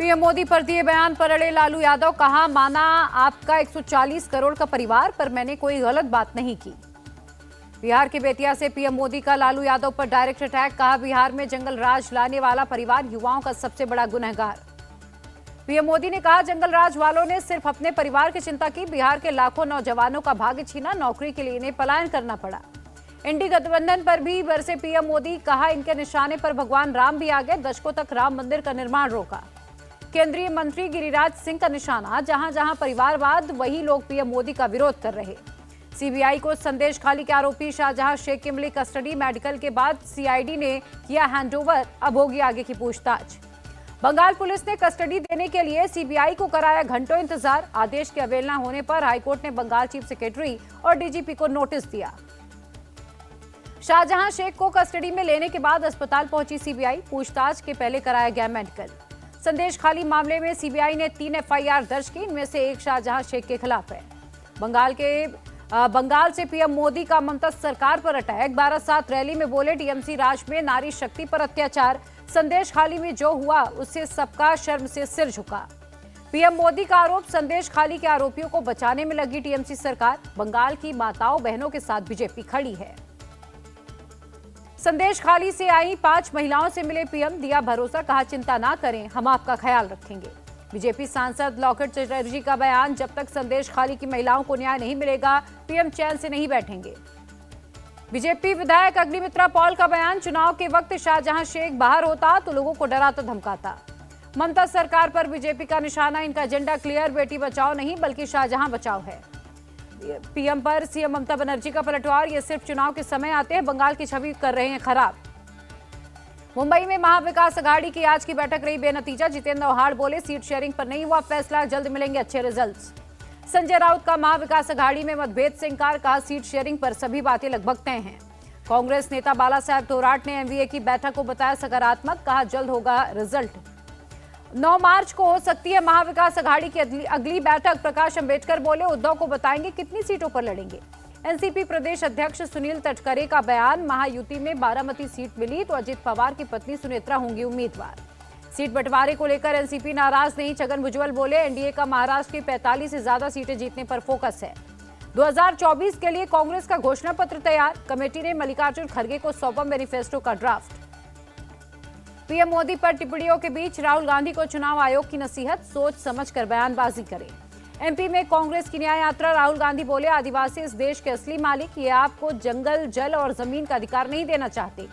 PM Modi पर दिए बयान पर अड़े लालू यादव, कहा माना आपका 140 करोड़ का परिवार, पर मैंने कोई गलत बात नहीं की। बिहार के बेतिया से पीएम मोदी का लालू यादव पर डायरेक्ट अटैक, कहा बिहार में जंगल राज लाने वाला परिवार युवाओं का सबसे बड़ा गुनहगार। पीएम मोदी ने कहा जंगल राज वालों ने सिर्फ अपने परिवार की चिंता की, बिहार के लाखों नौजवानों का भाग्य छीना, नौकरी के लिए इन्हें पलायन करना पड़ा। इंडी गठबंधन पर भी बरसे पीएम मोदी, कहा इनके निशाने पर भगवान राम भी आ गए, दशकों तक राम मंदिर का निर्माण रोका। केंद्रीय मंत्री गिरिराज सिंह का निशाना, जहां जहां परिवारवाद वही लोग पीएम मोदी का विरोध कर रहे। सीबीआई को संदेश खाली के आरोपी शाहजहां शेख की मिली कस्टडी, मेडिकल के बाद सीआईडी ने किया हैंडओवर, अब होगी आगे की पूछताछ। बंगाल पुलिस ने कस्टडी देने के लिए सीबीआई को कराया घंटों इंतजार, आदेश की अवहेलना होने पर हाईकोर्ट ने बंगाल चीफ सेक्रेटरी और डीजीपी को नोटिस दिया। शाहजहां शेख को कस्टडी में लेने के बाद अस्पताल पहुंची सीबीआई, पूछताछ के पहले कराया गया मेडिकल। संदेश खाली मामले में सीबीआई ने 3 एफआईआर दर्ज की, इनमें से एक शाहजहां शेख के खिलाफ है। बंगाल से पीएम मोदी का ममता सरकार पर अटैक, 12/7 रैली में बोले टीएमसी राज में नारी शक्ति पर अत्याचार, संदेश खाली में जो हुआ उससे सबका शर्म से सिर झुका। पीएम मोदी का आरोप, संदेश खाली के आरोपियों को बचाने में लगी टीएमसी सरकार, बंगाल की माताओं बहनों के साथ बीजेपी खड़ी है। संदेश खाली से आई 5 महिलाओं से मिले पीएम, दिया भरोसा, कहा चिंता ना करें, हम आपका ख्याल रखेंगे। बीजेपी सांसद लॉकेट चटर्जी का बयान, जब तक संदेश खाली की महिलाओं को न्याय नहीं मिलेगा पीएम चैन से नहीं बैठेंगे। बीजेपी विधायक अग्निमित्रा पॉल का बयान, चुनाव के वक्त शाहजहां शेख बाहर होता तो लोगों को डराता धमकाता। ममता सरकार पर बीजेपी का निशाना, इनका एजेंडा क्लियर, बेटी बचाओ नहीं बल्कि शाहजहां बचाओ है। पीएम पर सीएम ममता बनर्जी का पलटवार, ये सिर्फ चुनाव के समय आते हैं, बंगाल की छवि कर रहे हैं खराब। मुंबई में महाविकास अघाड़ी की आज की बैठक रही बेनतीजा, जितेंद्र आव्हाड बोले सीट शेयरिंग पर नहीं हुआ फैसला, जल्द मिलेंगे अच्छे रिजल्ट्स। संजय राउत का महाविकास अघाड़ी में मतभेद से इंकार, कहा सीट शेयरिंग पर सभी बातें लगभग तय हैं। कांग्रेस नेता बाला साहेब थोराट ने एमवीए की बैठक को बताया सकारात्मक, कहा जल्द होगा रिजल्ट। 9 मार्च को हो सकती है महाविकास अघाड़ी की अगली बैठक, प्रकाश अंबेडकर बोले उद्धव को बताएंगे कितनी सीटों पर लड़ेंगे। एनसीपी प्रदेश अध्यक्ष सुनील तटकरे का बयान, महायुति में बारामती सीट मिली तो अजित पवार की पत्नी सुनेत्रा होंगी उम्मीदवार। सीट बंटवारे को लेकर एनसीपी नाराज नहीं, छगन भुजबल बोले एनडीए का महाराष्ट्र की 45 से ज्यादा सीटें जीतने पर फोकस है। 2024 के लिए कांग्रेस का घोषणा पत्र तैयार, कमेटी ने मल्लिकार्जुन खड़गे को सौंपा मैनिफेस्टो का ड्राफ्ट। पीएम मोदी पर टिप्पणियों के बीच राहुल गांधी को चुनाव आयोग की नसीहत, सोच समझकर बयानबाजी करें। एमपी में कांग्रेस की न्याय यात्रा, राहुल गांधी बोले आदिवासी इस देश के असली मालिक, ये आपको जंगल, जल और जमीन का अधिकार नहीं देना चाहते।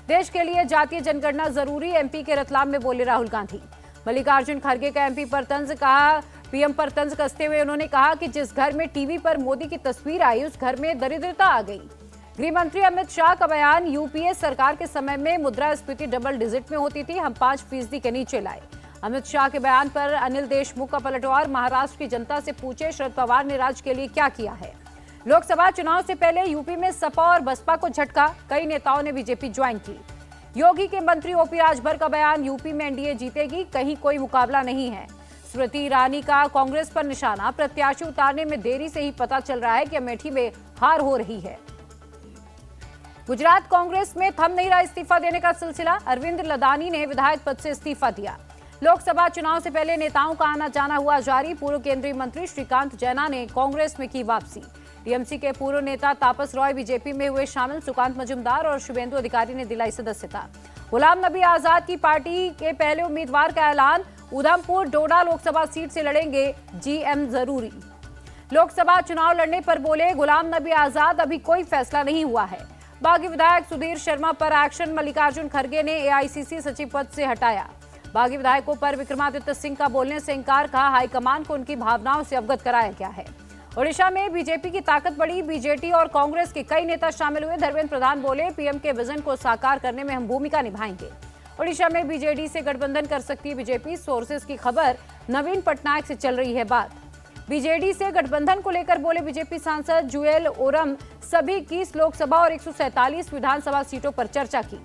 देश के लिए जातीय जनगणना जरूरी, एमपी के रतलाम में बोले राहुल गांधी। मल्लिकार्जुन खड़गे का एमपी पर तंज, कहा पीएम पर तंज कसते हुए उन्होंने कहा कि जिस घर में टीवी पर मोदी की तस्वीर आई उस घर में दरिद्रता आ गई। गृह मंत्री अमित शाह का बयान, यूपीए सरकार के समय में मुद्रास्फीति डबल डिजिट में होती थी, हम 5% के नीचे लाए। अमित शाह के बयान पर अनिल देशमुख का पलटवार, महाराष्ट्र की जनता से पूछे शरद पवार ने राज्य के लिए क्या किया है। लोकसभा चुनाव से पहले यूपी में सपा और बसपा को झटका, कई नेताओं ने बीजेपी ज्वाइन की। योगी के मंत्री ओपी राजभर का बयान, यूपी में एनडीए जीतेगी, कहीं कोई मुकाबला नहीं है। स्मृति ईरानी का कांग्रेस पर निशाना, प्रत्याशी उतारने में देरी से ही पता चल रहा है कि अमेठी में हार हो रही है। गुजरात कांग्रेस में थम नहीं रहा इस्तीफा देने का सिलसिला, अरविंद लदानी ने विधायक पद से इस्तीफा दिया। लोकसभा चुनाव से पहले नेताओं का आना जाना हुआ जारी, पूर्व केंद्रीय मंत्री श्रीकांत जैना ने कांग्रेस में की वापसी। टीएमसी के पूर्व नेता तापस रॉय बीजेपी में हुए शामिल, सुकांत मजूमदार और शुभेंदु अधिकारी ने दिलाई सदस्यता। गुलाम नबी आजाद की पार्टी के पहले उम्मीदवार का ऐलान, उधमपुर डोडा लोकसभा सीट से लड़ेंगे जीएम जरूरी। लोकसभा चुनाव लड़ने पर बोले गुलाम नबी आजाद, अभी कोई फैसला नहीं हुआ है। बागी विधायक सुधीर शर्मा पर एक्शन, मल्लिकार्जुन खड़गे ने एआईसीसी सचिव पद से हटाया। बागी विधायकों पर विक्रमादित्य सिंह का बोलने से इंकार, कहा हाईकमान को उनकी भावनाओं से अवगत कराया गया है। ओडिशा में बीजेपी की ताकत बढ़ी, बीजेटी और कांग्रेस के कई नेता शामिल हुए। धर्मेंद्र प्रधान बोले पीएम के विजन को साकार करने में हम भूमिका निभाएंगे। ओडिशा में बीजेडी से गठबंधन कर सकती है बीजेपी, सोर्सेज की खबर, नवीन पटनायक से चल रही है बात। बीजेडी से गठबंधन को लेकर बोले बीजेपी सांसद जुएल ओरम, सभी 21 लोकसभा और 147 विधानसभा सीटों पर चर्चा की।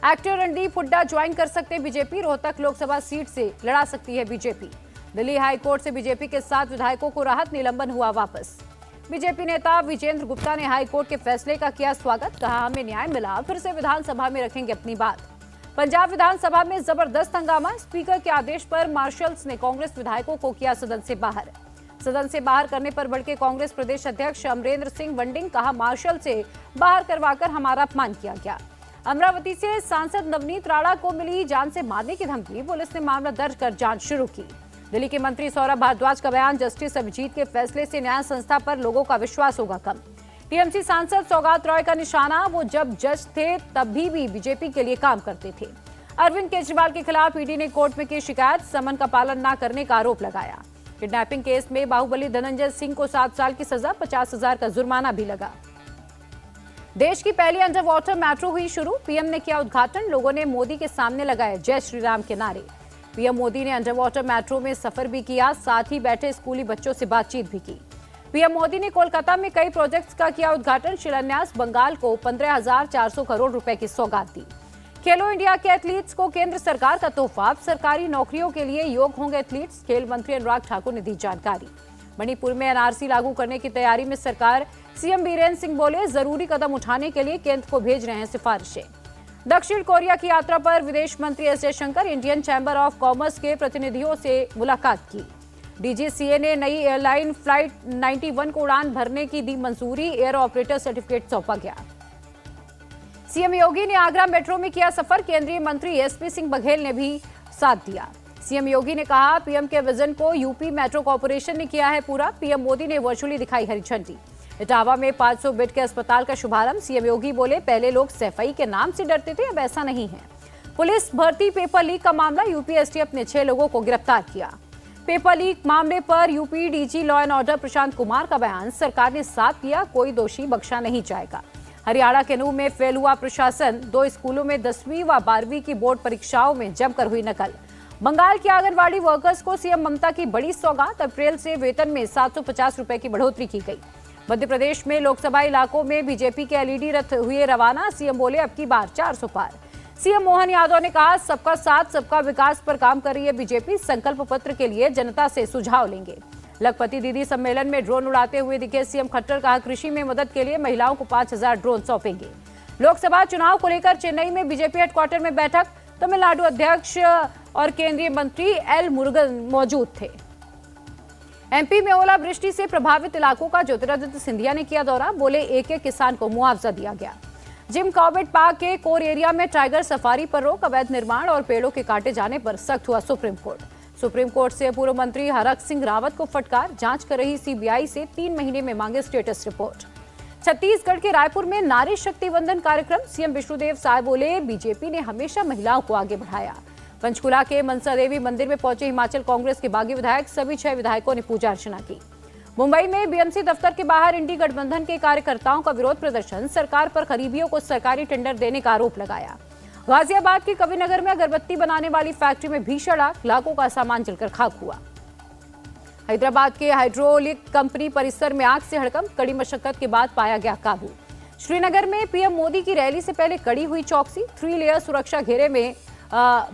एक्टर रणदीप हुड्डा ज्वाइन कर सकते बीजेपी, रोहतक लोकसभा सीट से लड़ा सकती है बीजेपी। दिल्ली हाईकोर्ट से बीजेपी के 7 विधायकों को राहत, निलंबन हुआ वापस। बीजेपी नेता विजेंद्र गुप्ता ने हाईकोर्ट के फैसले का किया स्वागत, कहा हमें न्याय मिला, फिर से विधानसभा में रखेंगे अपनी बात। पंजाब विधानसभा में जबरदस्त हंगामा, स्पीकर के आदेश पर मार्शल्स ने कांग्रेस विधायकों को किया सदन से बाहर। सदन से बाहर करने पर भड़के कांग्रेस प्रदेश अध्यक्ष अमरेंद्र सिंह वंडिंग, कहा मार्शल से बाहर करवाकर हमारा अपमान किया गया। अमरावती से सांसद नवनीत राणा को मिली जान से मारने की धमकी, पुलिस ने मामला दर्ज कर जांच शुरू की। दिल्ली के मंत्री सौरभ भारद्वाज का बयान, जस्टिस अभिजीत के फैसले से न्याय संस्था पर लोगों का विश्वास होगा कम। टीएमसी सांसद सौगात रॉय का निशाना, वो जब जज थे तब भी बीजेपी के लिए काम करते थे। अरविंद केजरीवाल के खिलाफ ईडी ने कोर्ट में की शिकायत, समन का पालन न करने का आरोप लगाया। किडनैपिंग केस में बाहुबली धनंजय सिंह को 7 साल की सजा, 50,000 का जुर्माना भी लगा। देश की पहली अंडर वाटर मेट्रो हुई शुरू, पीएम ने किया उद्घाटन, लोगों ने मोदी के सामने लगाए जय श्री राम के नारे। पीएम मोदी ने अंडर वाटर मेट्रो में सफर भी किया, साथ ही बैठे स्कूली बच्चों से बातचीत भी की। पीएम मोदी ने कोलकाता में कई प्रोजेक्ट्स का किया उद्घाटन, शिलान्यास, बंगाल को 15,400 करोड़ रुपए की सौगात दी। खेलो इंडिया के एथलीट्स को केंद्र सरकार का तोहफा, सरकारी नौकरियों के लिए योग्य होंगे एथलीट्स, खेल मंत्री अनुराग ठाकुर ने दी जानकारी। मणिपुर में एनआरसी लागू करने की तैयारी में सरकार, सीएम बीरेन्द्र सिंह बोले जरूरी कदम उठाने के लिए केंद्र को भेज रहे हैं सिफारिशें। दक्षिण कोरिया की यात्रा पर विदेश मंत्री S Jaishankar, Indian chamber of commerce के प्रतिनिधियों से मुलाकात की। डीजीसीए ने नई एयरलाइन फ्लाइट 91 को उड़ान भरने की दी मंजूरी, एयर ऑपरेटर सर्टिफिकेट सौंपा गया। सीएम योगी ने आगरा मेट्रो में किया सफर, केंद्रीय मंत्री एसपी सिंह बघेल ने भी साथ दिया। सीएम योगी ने कहा पीएम के विजन को यूपी मेट्रो कॉर्पोरेशन ने किया है पूरा, पीएम मोदी ने वर्चुअली दिखाई हरी झंडी। इटावा में 500 बेड के अस्पताल का शुभारंभ, सीएम योगी बोले पहले लोग सफाई के नाम से डरते थे, अब ऐसा नहीं है। पुलिस भर्ती पेपर लीक का मामला, यूपी एसटीएफ ने 6 लोगों को गिरफ्तार किया। पेपर लीक मामले पर UP DG law and order Prashant Kumar का बयान, सरकार ने साथ किया, कोई दोषी बख्शा नहीं जाएगा। हरियाणा के नूह में फेल हुआ प्रशासन, 2 स्कूलों में 10वीं व 12वीं की बोर्ड परीक्षाओं में जमकर हुई नकल। बंगाल की आंगनबाड़ी वर्कर्स को सीएम ममता की बड़ी सौगात, अप्रैल से वेतन में 750 रुपए की बढ़ोतरी की गई। मध्य प्रदेश में लोकसभा इलाकों में बीजेपी के एलईडी रथ हुए रवाना, सीएम बोले अब की बार 400 पार। सीएम मोहन यादव ने कहा सबका साथ सबका विकास पर काम कर रही है बीजेपी, संकल्प पत्र के लिए जनता से सुझाव लेंगे। लखपति दीदी सम्मेलन में ड्रोन उड़ाते हुए दिखे सीएम खट्टर, कहा कृषि में मदद के लिए महिलाओं को 5,000 ड्रोन सौंपेंगे। लोकसभा चुनाव को लेकर चेन्नई में बीजेपी हेडक्वार्टर में बैठक, तमिलनाडु अध्यक्ष और केंद्रीय मंत्री एल मुरुगन मौजूद थे। एमपी में ओलावृष्टि से प्रभावित इलाकों का ज्योतिरादित्य सिंधिया ने किया दौरा, बोले एक-एक किसान को मुआवजा दिया गया। जिम कॉर्बेट पार्क के कोर एरिया में टाइगर सफारी पर रोक, अवैध निर्माण और पेड़ों के काटे जाने पर सख्त हुआ सुप्रीम कोर्ट। सुप्रीम कोर्ट से पूर्व मंत्री हरक सिंह रावत को फटकार, जांच कर रही सीबीआई से 3 महीने में मांगे स्टेटस रिपोर्ट। छत्तीसगढ़ के रायपुर में नारी शक्ति वंदन कार्यक्रम, सीएम विष्णुदेव साय बोले बीजेपी ने हमेशा महिलाओं को आगे बढ़ाया। पंचकुला के मनसा देवी मंदिर में पहुंचे हिमाचल कांग्रेस के बागी विधायक, सभी 6 विधायकों ने पूजा अर्चना की। मुंबई में बीएमसी दफ्तर के बाहर इंडी गठबंधन के कार्यकर्ताओं का विरोध प्रदर्शन, सरकार पर खरीबियों को सरकारी टेंडर देने का आरोप लगाया। गाजियाबाद के कविनगर में अगरबत्ती बनाने वाली फैक्ट्री में भीषण आग, लाखों का सामान जलकर खाक हुआ। हैदराबाद के हाइड्रोलिक कंपनी परिसर में आग से हड़कंप, कड़ी मशक्कत के बाद पाया गया काबू। श्रीनगर में पीएम मोदी की रैली से पहले कड़ी हुई चौकसी, 3 लेयर सुरक्षा घेरे में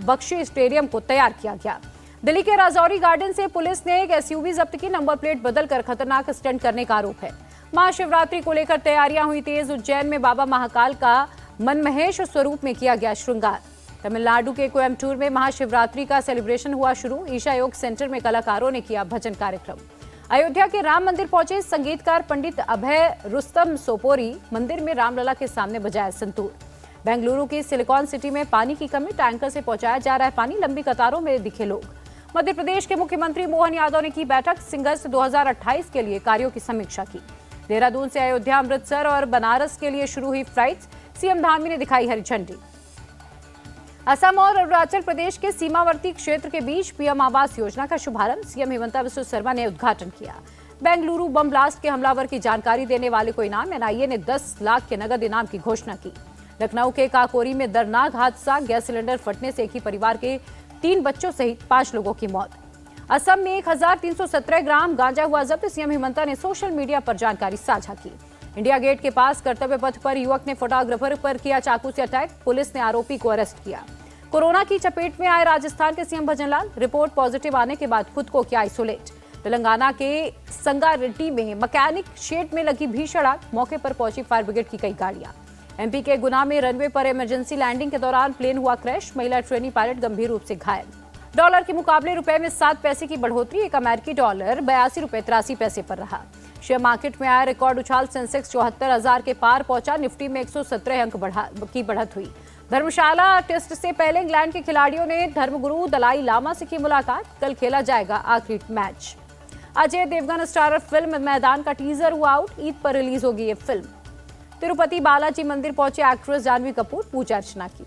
बख्शी स्टेडियम को तैयार किया गया। दिल्ली के राजौरी गार्डन से पुलिस ने एक एसयूवी जब्त की, नंबर प्लेट बदलकर खतरनाक स्टंट करने का आरोप है। महाशिवरात्रि को लेकर तैयारियां हुई तेज, उज्जैन में बाबा महाकाल का मनमहेश स्वरूप में किया गया श्रृंगार। तमिलनाडु के कोयम्बटूर में महाशिवरात्रि का सेलिब्रेशन हुआ शुरू, ईशा योग सेंटर में कलाकारों ने किया भजन कार्यक्रम। अयोध्या के राम मंदिर पहुंचे संगीतकार पंडित अभय रुस्तम सोपोरी, मंदिर में रामलला के सामने बजाया संतूर। बेंगलुरु की सिलिकॉन सिटी में पानी की कमी, टैंकर से पहुंचाया जा रहा है पानी, लंबी कतारों में दिखे लोग। मध्य प्रदेश के मुख्यमंत्री मोहन यादव ने की बैठक, सिंगर्स 2028 के लिए कार्यों की समीक्षा की। देहरादून से अयोध्या, अमृतसर और बनारस के लिए शुरू हुई फ्लाइट्स, सीएम धामी ने दिखाई हरी झंडी। असम और अरुणाचल प्रदेश के सीमावर्ती क्षेत्र के बीच पीएम आवास योजना का शुभारंभ, सीएम हिमंता बिस्वा शर्मा ने उद्घाटन किया। बेंगलुरु बम ब्लास्ट के हमलावर की जानकारी देने वाले को इनाम, एनआईए ने 10 लाख के नगद इनाम की घोषणा की। लखनऊ के काकोरी में दर्दनाक हादसा, गैस सिलेंडर फटने से एक ही परिवार के 3 बच्चों सहित 5 लोगों की मौत। असम में 1317 ग्राम गांजा हुआ जब्त, सीएम हिमंता ने सोशल मीडिया पर जानकारी साझा की। इंडिया गेट के पास कर्तव्य पथ पर युवक ने फोटोग्राफर पर किया चाकू से अटैक, पुलिस ने आरोपी को अरेस्ट किया। कोरोना की चपेट में आए राजस्थान के सीएम भजनलाल, रिपोर्ट पॉजिटिव आने के बाद खुद को किया आइसोलेट। तेलंगाना के संगारेड्डी में मैकेनिक शेड में लगी भीषण आग, मौके पर पहुंची फायर ब्रिगेड की कई गाड़ियां। एमपी के गुना में रनवे पर इमरजेंसी लैंडिंग के दौरान प्लेन हुआ क्रैश, महिला ट्रेनी पायलट गंभीर रूप से घायल। डॉलर के मुकाबले रुपए में 7 पैसे की बढ़ोतरी, एक अमेरिकी डॉलर 82 रुपए 83 पैसे पर रहा। शेयर मार्केट में आया रिकॉर्ड उछाल, सेंसेक्स 74,000 के पार पहुंचा, निफ्टी में 117 अंक की बढ़त हुई। धर्मशाला टेस्ट से पहले इंग्लैंड के खिलाड़ियों ने धर्मगुरु दलाई लामा से की मुलाकात, कल खेला जाएगा आखिरी match. Ajay Devgan starrer film Maidan का टीजर हुआ आउट, ईद पर रिलीज होगी ये फिल्म। तिरुपति बालाजी मंदिर पहुंचे एक्ट्रेस जानवी कपूर, पूजा अर्चना की।